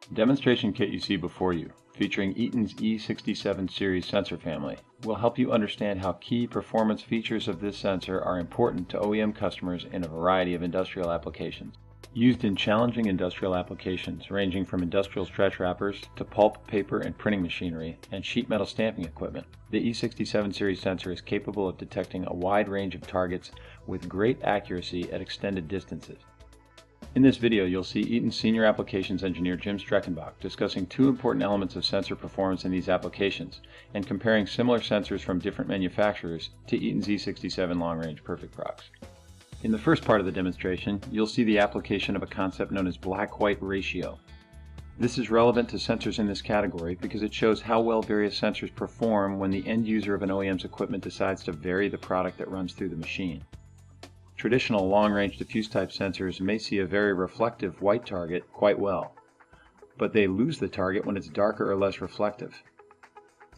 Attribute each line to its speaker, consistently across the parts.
Speaker 1: The demonstration kit you see before you, featuring Eaton's E67 series sensor family, will help you understand how key performance features of this sensor are important to OEM customers in a variety of industrial applications. Used in challenging industrial applications ranging from industrial stretch wrappers to pulp, paper, and printing machinery and sheet metal stamping equipment, the E67 series sensor is capable of detecting a wide range of targets with great accuracy at extended distances. In this video, you'll see Eaton's Senior Applications Engineer Jim Streckenbach discussing two important elements of sensor performance in these applications and comparing similar sensors from different manufacturers to Eaton's E67 long-range Perfect Prox. In the first part of the demonstration, you'll see the application of a concept known as black-white ratio. This is relevant to sensors in this category because it shows how well various sensors perform when the end user of an OEM's equipment decides to vary the product that runs through the machine. Traditional long-range diffuse-type sensors may see a very reflective white target quite well, but they lose the target when it's darker or less reflective.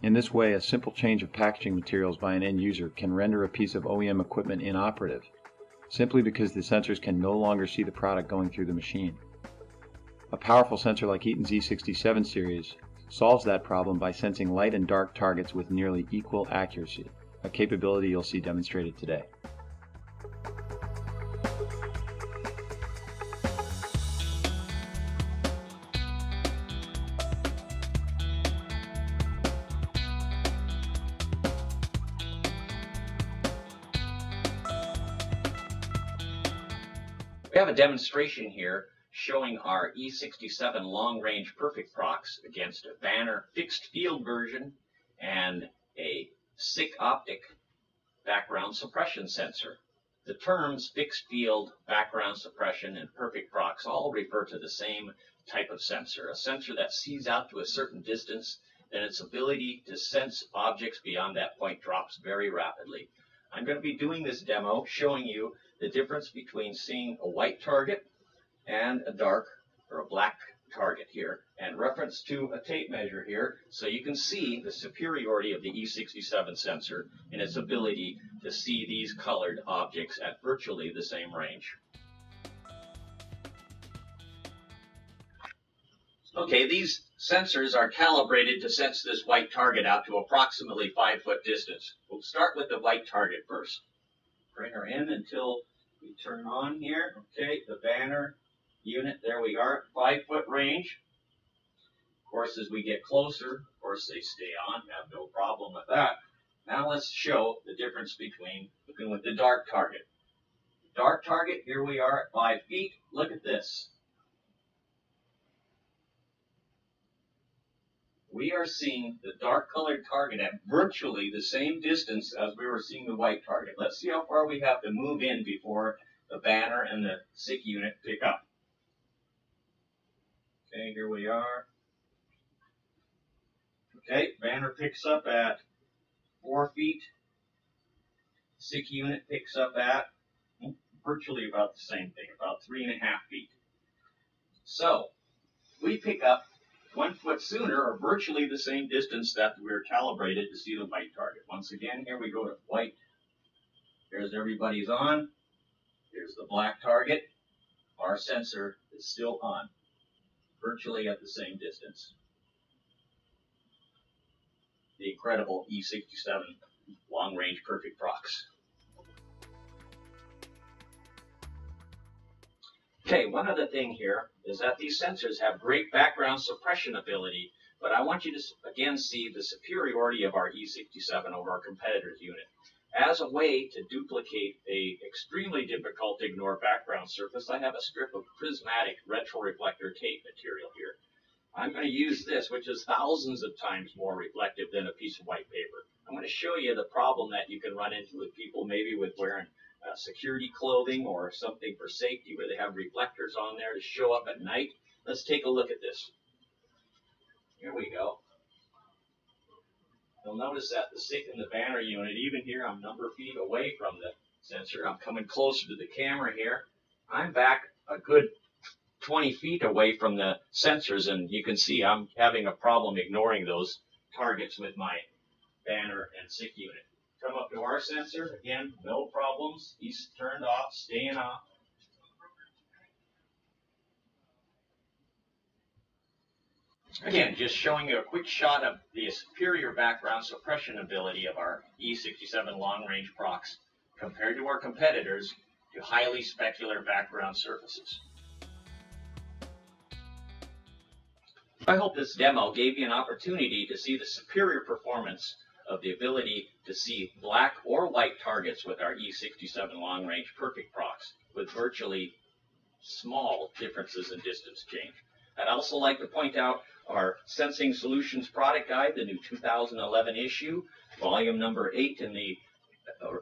Speaker 1: In this way, a simple change of packaging materials by an end user can render a piece of OEM equipment inoperative, simply because the sensors can no longer see the product going through the machine. A powerful sensor like Eaton's E67 series solves that problem by sensing light and dark targets with nearly equal accuracy, a capability you'll see demonstrated today.
Speaker 2: We have a demonstration here showing our E67 long-range Perfect Prox against a Banner fixed field version and a SICK optic background suppression sensor. The terms fixed field, background suppression, and Perfect Prox all refer to the same type of sensor, a sensor that sees out to a certain distance, then its ability to sense objects beyond that point drops very rapidly. I'm going to be doing this demo showing you the difference between seeing a white target and a dark or a black target here, and reference to a tape measure here so you can see the superiority of the E67 sensor in its ability to see these colored objects at virtually the same range. Okay, these sensors are calibrated to sense this white target out to approximately 5-foot distance. We'll start with the white target first. Bring her in until we turn on here. Okay, the Banner unit, there we are, 5-foot range. Of course, as we get closer, of course, they stay on, have no problem with that. Now let's show the difference between looking with the dark target. Dark target, here we are at 5 feet. Look at this. We are seeing the dark-colored target at virtually the same distance as we were seeing the white target. Let's see how far we have to move in before the Banner and the SICK unit pick up. Okay, here we are. Okay, Banner picks up at 4 feet. SICK unit picks up at virtually about the same thing, about 3.5 feet. So, we pick up 1 foot sooner, or virtually the same distance that we were calibrated to see the white target. Once again, here we go to white. Here's everybody's on. Here's the black target. Our sensor is still on, virtually at the same distance. The incredible E67 long-range Perfect Prox. Okay, one other thing here is that these sensors have great background suppression ability, but I want you to again see the superiority of our E67 over our competitor's unit. As a way to duplicate a extremely difficult to ignore background surface, I have a strip of prismatic retroreflector tape material here. I'm going to use this, which is thousands of times more reflective than a piece of white paper. I'm going to show you the problem that you can run into with people maybe with wearing security clothing or something for safety where they have reflectors on there to show up at night. Let's take a look at this. Here we go. You'll notice that the SICK and the Banner unit, even here I'm a number of feet away from the sensor. I'm coming closer to the camera here. I'm back a good 20 feet away from the sensors, and you can see I'm having a problem ignoring those targets with my Banner and SICK unit. Come up to our sensor, again, no problems. He's turned off, staying off. Again, just showing you a quick shot of the superior background suppression ability of our E67 long-range Prox compared to our competitors to highly specular background surfaces. I hope this demo gave you an opportunity to see the superior performance of the ability to see black or white targets with our E67 long-range perfect Prox with virtually small differences in distance change. I'd also like to point out our Sensing Solutions product guide, the new 2011 issue, volume number 8 in the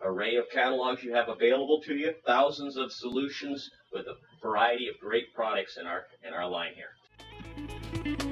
Speaker 2: array of catalogs you have available to you. Thousands of solutions with a variety of great products in our line here.